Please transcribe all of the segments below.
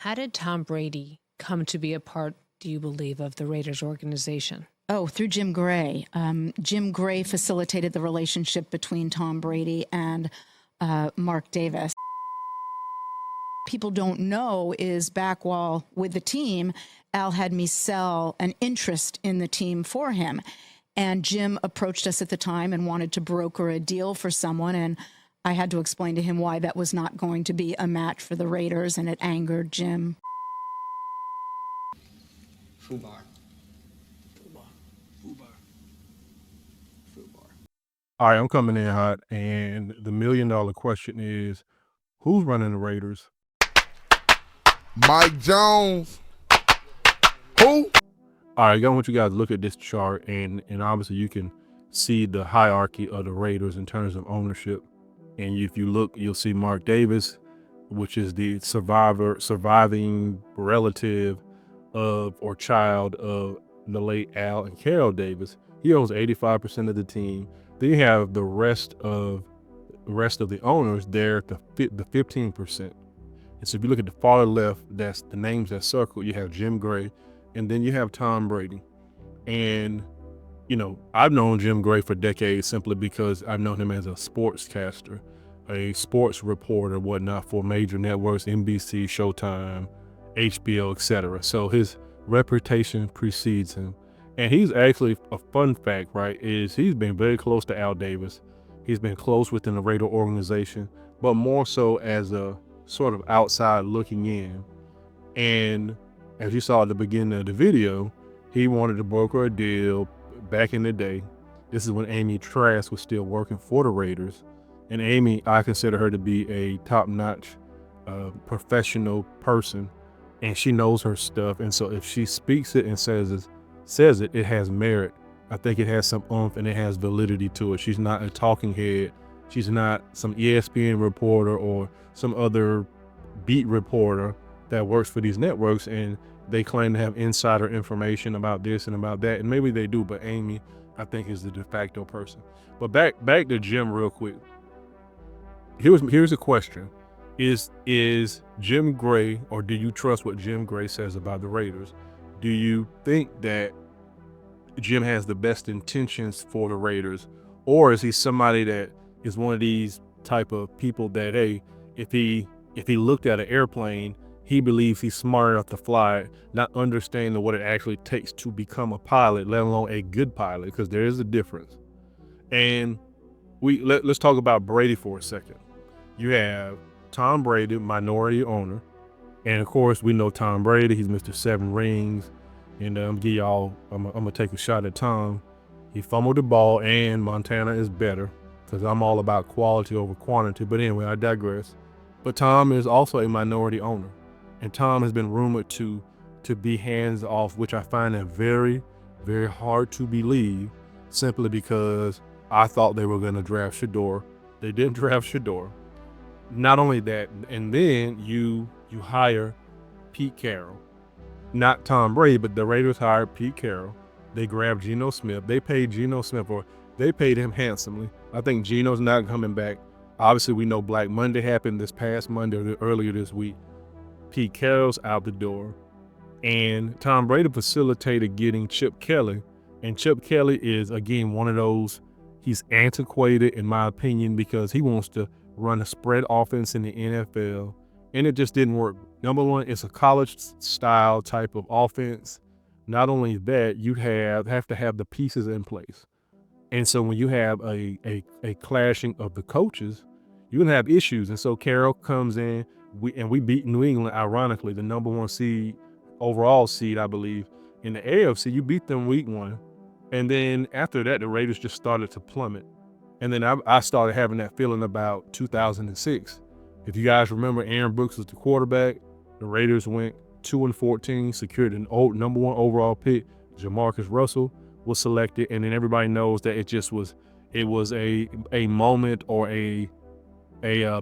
How did Tom Brady come to be a part, do you believe, of the Raiders organization? Oh, through Jim Gray. Jim Gray facilitated the relationship between Tom Brady and Mark Davis. People don't know is back while with the team, Al had me sell an interest in the team for him. And Jim approached us at the time and wanted to broker a deal for someone. And I had to explain to him why that was not going to be a match for the Raiders, and it angered Jim. Fubar. All right, I'm coming in hot, and the $1 million question is, who's running the Raiders? Mike Jones. Who? All right, I want you guys to look at this chart, and obviously you can see the hierarchy of the Raiders in terms of ownership. And if you look, you'll see Mark Davis, which is the surviving relative of or child of the late Al and Carol Davis. He owns 85% of the team. Then you have the rest of the owners there, the 15%. And so if you look at the far left, that's the names that circle. You have Jim Gray, and then you have Tom Brady. And I've known Jim Gray for decades simply because I've known him as a sportscaster, a sports reporter, whatnot, for major networks, NBC, Showtime, HBO, etc. So his reputation precedes him. And he's actually, a fun fact, right, is he's been very close to Al Davis. He's been close within the Raider organization, but more so as a sort of outside looking in. And as you saw at the beginning of the video, he wanted to broker a deal back in the day. This is when Amy Trask was still working for the Raiders. And Amy, I consider her to be a top-notch professional person, and she knows her stuff. And so if she speaks it and says it, it has merit. I think it has some oomph and it has validity to it. She's not a talking head. She's not some ESPN reporter or some other beat reporter that works for these networks and they claim to have insider information about this and about that. And maybe they do, but Amy, I think, is the de facto person. But back to Jim real quick. Here's a question. Is Jim Gray, or do you trust what Jim Gray says about the Raiders? Do you think that Jim has the best intentions for the Raiders, or is he somebody that is one of these type of people that, hey, if he looked at an airplane, he believes he's smart enough to fly it, not understanding what it actually takes to become a pilot, let alone a good pilot, because there is a difference. And let's talk about Brady for a second. You have Tom Brady, minority owner, and of course we know Tom Brady. He's Mr. 7 Rings, and I'm gonna take a shot at Tom. He fumbled the ball, and Montana is better because I'm all about quality over quantity. But anyway, I digress. But Tom is also a minority owner, and Tom has been rumored to be hands off, which I find it very, very hard to believe, simply because I thought they were going to draft Shador. They didn't draft Shador. Not only that, and then you hire Pete Carroll, not Tom Brady, but the Raiders hired Pete Carroll. They grabbed Geno Smith. They paid Geno Smith, or they paid him handsomely. I think Geno's not coming back. Obviously, we know Black Monday happened this past Monday or earlier this week. Pete Carroll's out the door, and Tom Brady facilitated getting Chip Kelly. And Chip Kelly is, again, one of those, he's antiquated in my opinion because he wants to run a spread offense in the NFL, and it just didn't work. Number one, it's a college style type of offense. Not only that, you have to have the pieces in place. And so when you have a clashing of the coaches, you're gonna have issues. And so Carroll comes in, we beat New England, ironically, the number 1 seed, overall seed, I believe, in the AFC. You beat them week 1. And then after that, the Raiders just started to plummet. And then I started having that feeling about 2006. If you guys remember, Aaron Brooks was the quarterback. The Raiders went 2-14, secured an number 1 overall pick. Jamarcus Russell was selected, and then everybody knows that it was a moment or a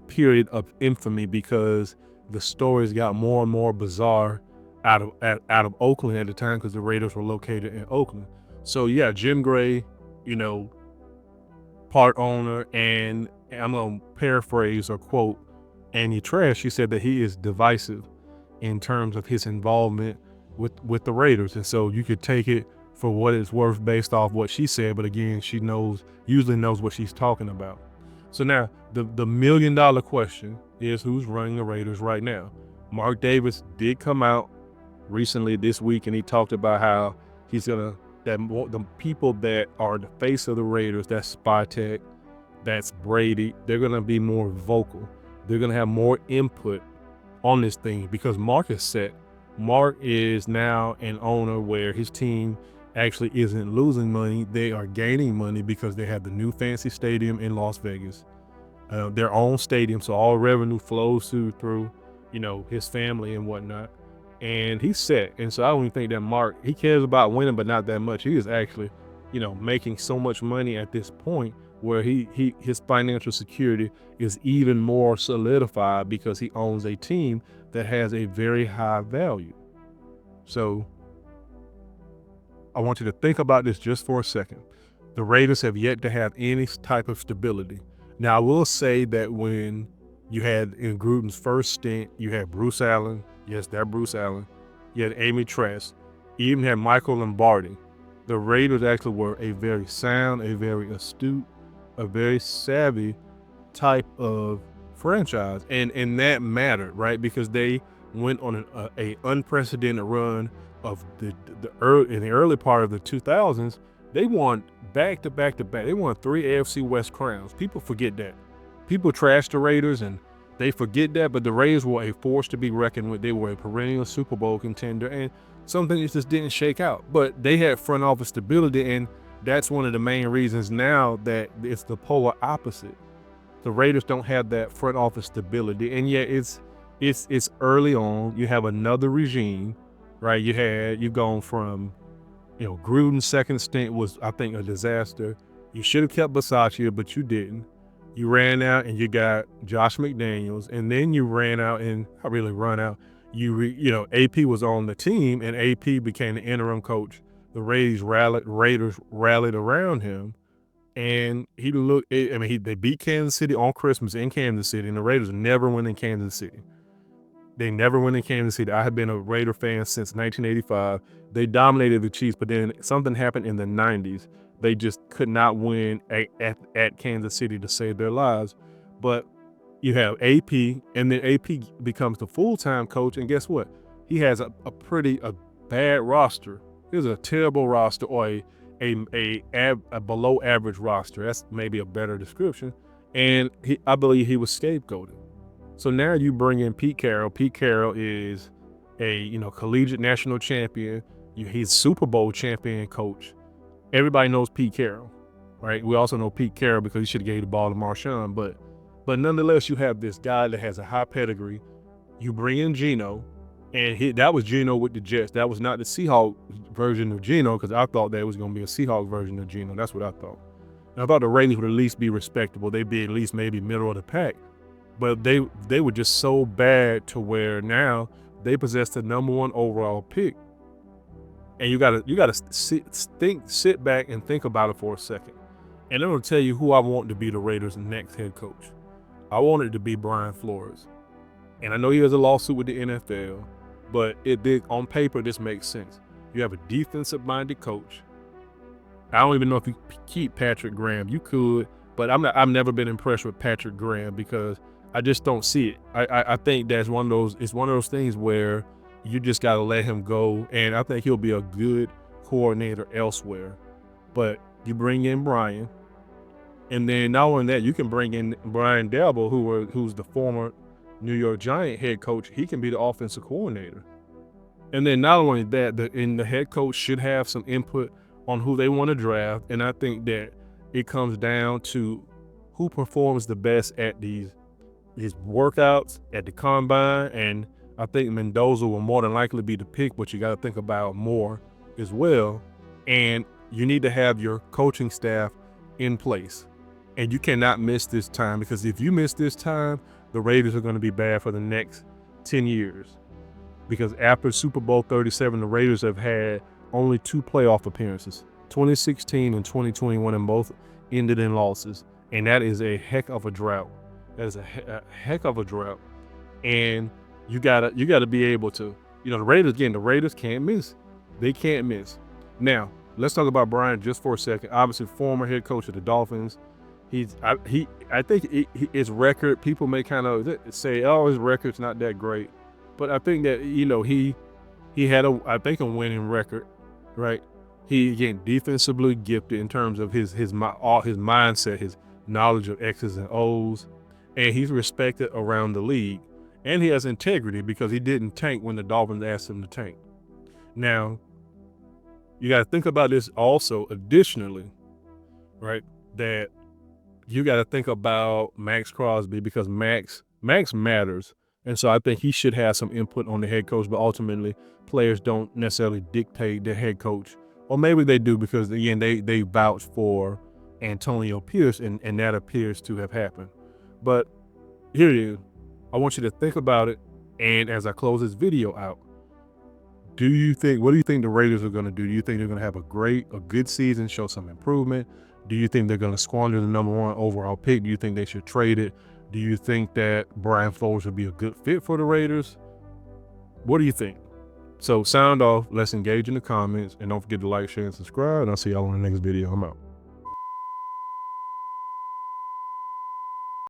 period of infamy because the stories got more and more bizarre out of Oakland at the time, because the Raiders were located in Oakland. So yeah, Jim Gray, part owner, and I'm gonna paraphrase or quote Amy Trask. She said that he is divisive, in terms of his involvement with the Raiders. And so you could take it for what it's worth based off what she said. But again, she usually knows what she's talking about. So now the $1 million question is, who's running the Raiders right now? Mark Davis did come out recently this week, and he talked about how the people that are the face of the Raiders, that's Spytek, that's Brady, they're gonna be more vocal. They're gonna have more input on this thing because Mark is set. Mark is now an owner where his team actually isn't losing money. They are gaining money because they have the new fancy stadium in Las Vegas, their own stadium. So all revenue flows through, his family and whatnot. And he's set. And so I don't even think that Mark, he cares about winning, but not that much. He is actually, making so much money at this point where his financial security is even more solidified because he owns a team that has a very high value. So I want you to think about this just for a second. The Raiders have yet to have any type of stability. Now, I will say that when you had in Gruden's first stint, you had Bruce Allen. Yes, that Bruce Allen. You had Amy Trask. You even had Michael Lombardi. The Raiders actually were a very sound, a very astute, a very savvy type of franchise. And that mattered, right? Because they went on an unprecedented run of in the early part of the 2000s. They won back to back to back. They won 3 AFC West crowns. People forget that. People trash the Raiders and they forget that, but the Raiders were a force to be reckoned with. They were a perennial Super Bowl contender, and something that just didn't shake out. But they had front office stability, and that's one of the main reasons now that it's the polar opposite. The Raiders don't have that front office stability, and yet it's early on. You have another regime, right? You've gone from, Gruden's second stint was, I think, a disaster. You should have kept Bisaccia, but you didn't. You ran out and you got Josh McDaniels, and then you ran out and I really run out. AP was on the team, and AP became the interim coach. The Raiders rallied around him, and they beat Kansas City on Christmas in Kansas City, and the Raiders never win in Kansas City. They never win in Kansas City. I have been a Raider fan since 1985. They dominated the Chiefs, but then something happened in the 90s. They just could not win at Kansas City to save their lives. But you have AP, and then AP becomes the full-time coach, and guess what? He has a bad roster. It was a terrible roster, or a below average roster. That's maybe a better description. And I believe he was scapegoated. So now you bring in Pete Carroll. Pete Carroll is a collegiate national champion. He's Super Bowl champion coach. Everybody knows Pete Carroll, right? We also know Pete Carroll because he should have gave the ball to Marshawn. But nonetheless, you have this guy that has a high pedigree. You bring in Geno, and that was Geno with the Jets. That was not the Seahawks version of Geno, because I thought that was going to be a Seahawks version of Geno. That's what I thought. And I thought the Raiders would at least be respectable. They'd be at least maybe middle of the pack. But they were just so bad to where now they possess the #1 overall pick. And you gotta sit back and think about it for a second. And I'm gonna tell you who I want to be the Raiders' next head coach. I want it to be Brian Flores. And I know he has a lawsuit with the NFL, but on paper this makes sense. You have a defensive-minded coach. I don't even know if you keep Patrick Graham. You could, but I've never been impressed with Patrick Graham because I just don't see it. I think it's one of those things where you just got to let him go, and I think he'll be a good coordinator elsewhere. But you bring in Brian, and then not only that, you can bring in Brian Daboll, who's the former New York Giant head coach. He can be the offensive coordinator. And then not only that, the head coach should have some input on who they want to draft, and I think that it comes down to who performs the best at these workouts, at the combine, and I think Mendoza will more than likely be the pick, but you got to think about more as well. And you need to have your coaching staff in place. And you cannot miss this time, because if you miss this time, the Raiders are going to be bad for the next 10 years. Because after Super Bowl 37, the Raiders have had only 2 playoff appearances, 2016 and 2021, and both ended in losses. And that is a heck of a drought. That is a heck of a drought. And you gotta be able to, the Raiders can't miss. They can't miss. Now, let's talk about Brian just for a second. Obviously, former head coach of the Dolphins. I think his record, people may kind of say, oh, his record's not that great. But I think that, he had a winning record, right? He, again, defensively gifted in terms of his mindset, his knowledge of X's and O's, and he's respected around the league. And he has integrity because he didn't tank when the Dolphins asked him to tank. Now, you got to think about this also additionally, right? That you got to think about Max Crosby, because Max matters. And so I think he should have some input on the head coach, but ultimately players don't necessarily dictate their head coach. Or maybe they do, because again, they vouch for Antonio Pierce, and that appears to have happened. But here it is. I want you to think about it. And as I close this video out, what do you think the Raiders are going to do? Do you think they're going to have a good season, show some improvement? Do you think they're going to squander the #1 overall pick? Do you think they should trade it? Do you think that Brian Flores would be a good fit for the Raiders? What do you think? So sound off. Let's engage in the comments. And don't forget to like, share, and subscribe. And I'll see y'all on the next video. I'm out.